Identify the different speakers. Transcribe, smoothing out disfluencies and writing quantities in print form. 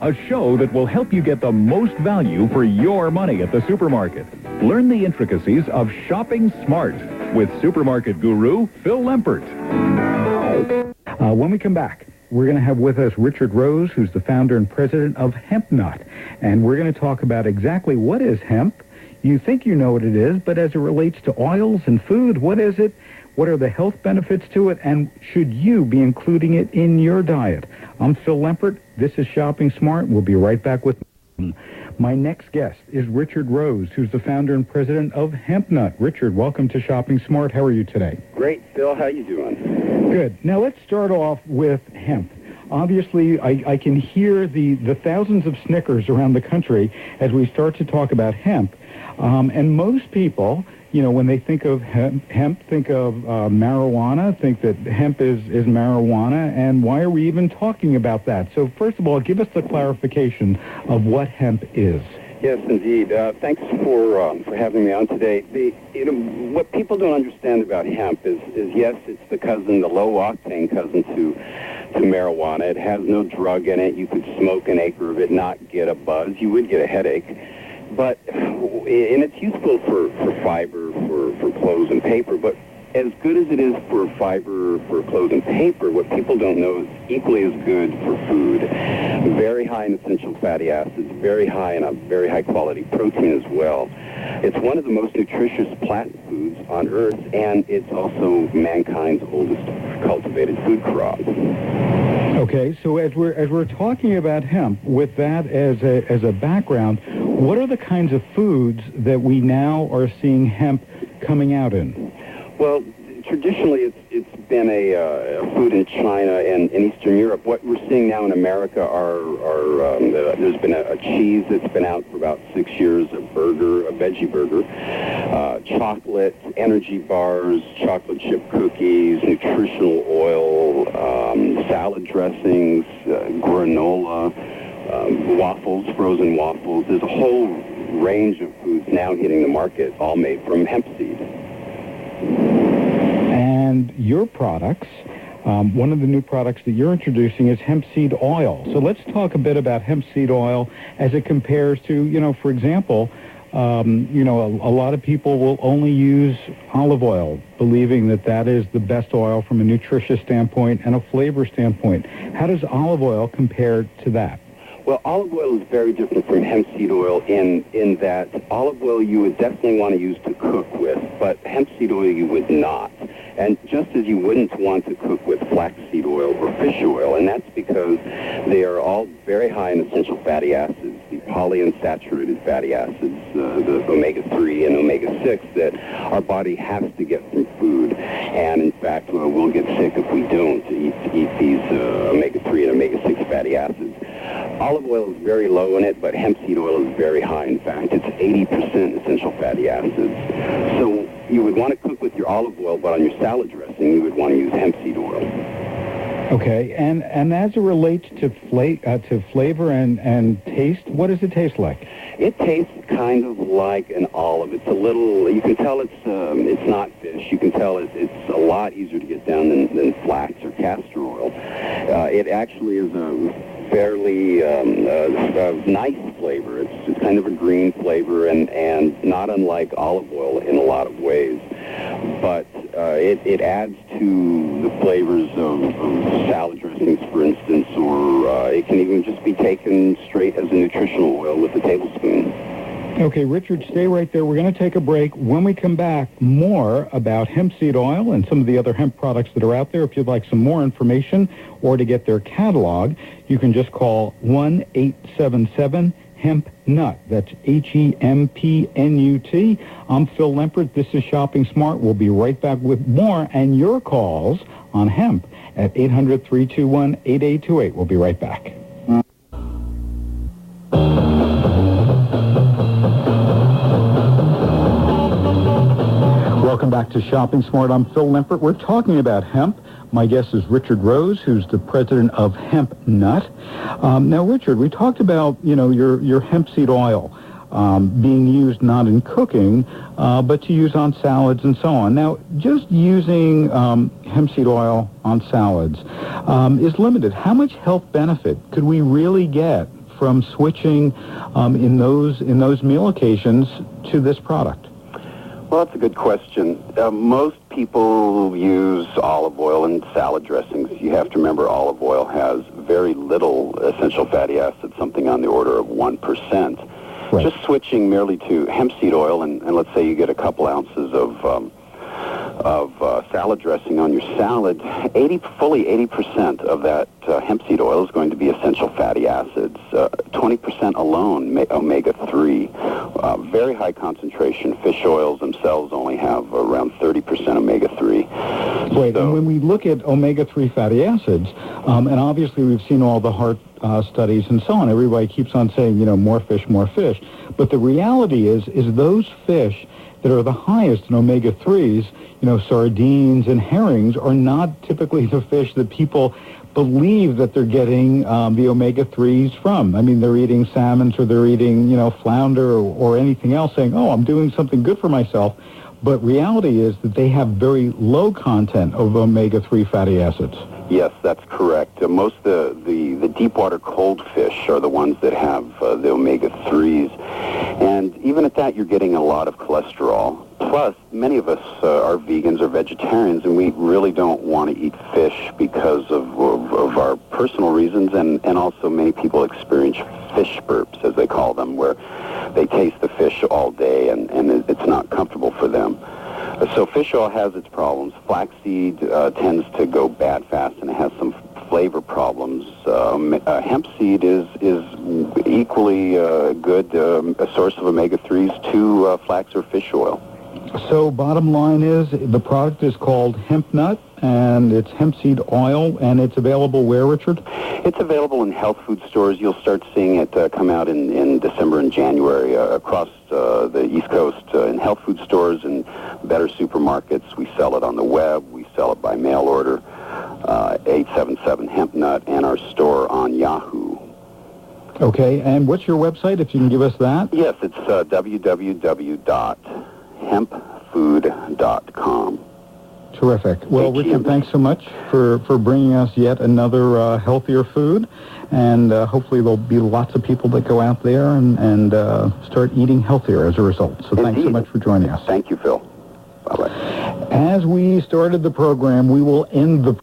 Speaker 1: a show that will help you get the most value for your money at the supermarket. Learn the intricacies of shopping smart with supermarket guru Phil Lempert.
Speaker 2: When we come back, we're going to have with us Richard Rose, who's the founder and president of HempNut. And we're going to talk about exactly what is hemp. You think you know what it is, but as it relates to oils and food, what is it? What are the health benefits to it? And should you be including it in your diet? I'm Phil Lempert. This is Shopping Smart. We'll be right back with my next guest is Richard Rose, who's the founder and president of HempNut. Richard, welcome to Shopping Smart. How are you today?
Speaker 3: Great, Phil. How you doing?
Speaker 2: Good. Now let's start off with hemp. Obviously, I can hear the thousands of snickers around the country as we start to talk about hemp. And most people, you know, when they think of hemp think of marijuana, think that hemp is marijuana, and why are we even talking about that? So first of all, give us the clarification of what hemp is.
Speaker 3: Yes, indeed. Thanks for having me on today. What people don't understand about hemp is yes, it's the low-octane cousin to marijuana. It has no drug in it. You could smoke an acre of it, not get a buzz. You would get a headache. But, and it's useful for fiber, for clothes and paper, but as good as it is for fiber, for clothes and paper, what people don't know is equally as good for food. Very high in essential fatty acids, very high in a very high quality protein as well. It's one of the most nutritious plant foods on Earth, and it's also mankind's oldest cultivated food crop.
Speaker 2: Okay, so as we're talking about hemp, with that as a background, what are the kinds of foods that we now are seeing hemp coming out in?
Speaker 3: Well, traditionally it's been a food in China and in Eastern Europe. What we're seeing now in America there's been a cheese that's been out for about 6 years, a veggie burger, chocolate, energy bars, chocolate chip cookies, nutritional oil, salad dressings, granola, waffles, frozen waffles. There's a whole range of foods now hitting the market, all made from hemp seed.
Speaker 2: And your products, one of the new products that you're introducing is hemp seed oil. So let's talk a bit about hemp seed oil as it compares to, you know, for example, a lot of people will only use olive oil, believing that is the best oil from a nutritious standpoint and a flavor standpoint. How does olive oil compare to that?
Speaker 3: Well, olive oil is very different from hemp seed oil in that olive oil you would definitely want to use to cook with, but hemp seed oil you would not. And just as you wouldn't want to cook with flaxseed oil or fish oil, and that's because they are all very high in essential fatty acids, the polyunsaturated fatty acids, the omega-3 and omega-6 that our body has to get from food. And in fact, we'll get sick if we don't eat these omega-3 and omega-6 fatty acids. Olive oil is very low in it, but hemp seed oil is very high. In fact, it's 80% essential fatty acids. So you would want to cook with your olive oil, but on your salad dressing, you would want to use hemp seed oil.
Speaker 2: Okay, and as it relates to flavor and taste, what does it taste like?
Speaker 3: It tastes kind of like an olive. It's a little, you can tell it's not fish. You can tell it's a lot easier to get down than flax or castor oil. It actually is a fairly nice flavor. It's kind of a green flavor and not unlike olive oil in a lot of ways. But it adds to the flavors of salad dressings, for instance, or it can even just be taken straight as a nutritional oil with a tablespoon.
Speaker 2: Okay, Richard, stay right there. We're going to take a break. When we come back, more about hemp seed oil and some of the other hemp products that are out there. If you'd like some more information or to get their catalog, you can just call 1-877-HEMP-NUT. That's HEMPNUT. I'm Phil Lempert. This is Shopping Smart. We'll be right back with more and your calls on hemp at 800-321-8828. We'll be right back. Welcome back to Shopping Smart. I'm Phil Lempert. We're talking about hemp. My guest is Richard Rose, who's the president of HempNut. Now, Richard, we talked about, your hemp seed oil being used not in cooking, but to use on salads and so on. Now, just using hemp seed oil on salads is limited. How much health benefit could we really get from switching in those meal occasions to this product?
Speaker 3: Well, that's a good question. Most people use olive oil in salad dressings. You have to remember olive oil has very little essential fatty acids, something on the order of 1%. Right. Just switching merely to hemp seed oil, and let's say you get a couple ounces of salad dressing on your salad, fully 80% of that hemp seed oil is going to be essential fatty acids. 20% alone, omega-3. Very high concentration. Fish oils themselves only have around 30% omega-3.
Speaker 2: Right, and when we look at omega-3 fatty acids, and obviously we've seen all the heart studies and so on, everybody keeps on saying, more fish, more fish. But the reality is those fish that are the highest in omega-3s, sardines and herrings, are not typically the fish that people believe that they're getting the omega-3s from. I mean, they're eating salmons or they're eating, flounder or anything else, saying, oh, I'm doing something good for myself. But reality is that they have very low content of omega-3 fatty acids.
Speaker 3: Yes, that's correct. Most of the deep water cold fish are the ones that have the omega-3s. And even at that, you're getting a lot of cholesterol. Plus, many of us are vegans or vegetarians, and we really don't want to eat fish because of our personal reasons, and also many people experience fish burps, as they call them, where they taste the fish all day, and it's not comfortable for them. So fish oil has its problems. Flaxseed tends to go bad fast, and it has some flavor problems. Hemp seed is equally good, a source of omega-3s to flax or fish oil.
Speaker 2: So bottom line is the product is called HempNut, and it's hemp seed oil, and it's available where, Richard?
Speaker 3: It's available in health food stores. You'll start seeing it come out in December and January across the East Coast in health food stores and better supermarkets. We sell it on the web. We sell it by mail order, 877 HempNut, and our store on Yahoo.
Speaker 2: Okay, and what's your website, if you can give us that?
Speaker 3: Yes, it's www.hempfood.com.
Speaker 2: Terrific. Well, Richard, thanks so much for bringing us yet another healthier food, and hopefully there'll be lots of people that go out there and start eating healthier as a result. So Thanks so much for joining us.
Speaker 3: Thank you, Phil. Bye-bye.
Speaker 2: As we started the program, we will end the...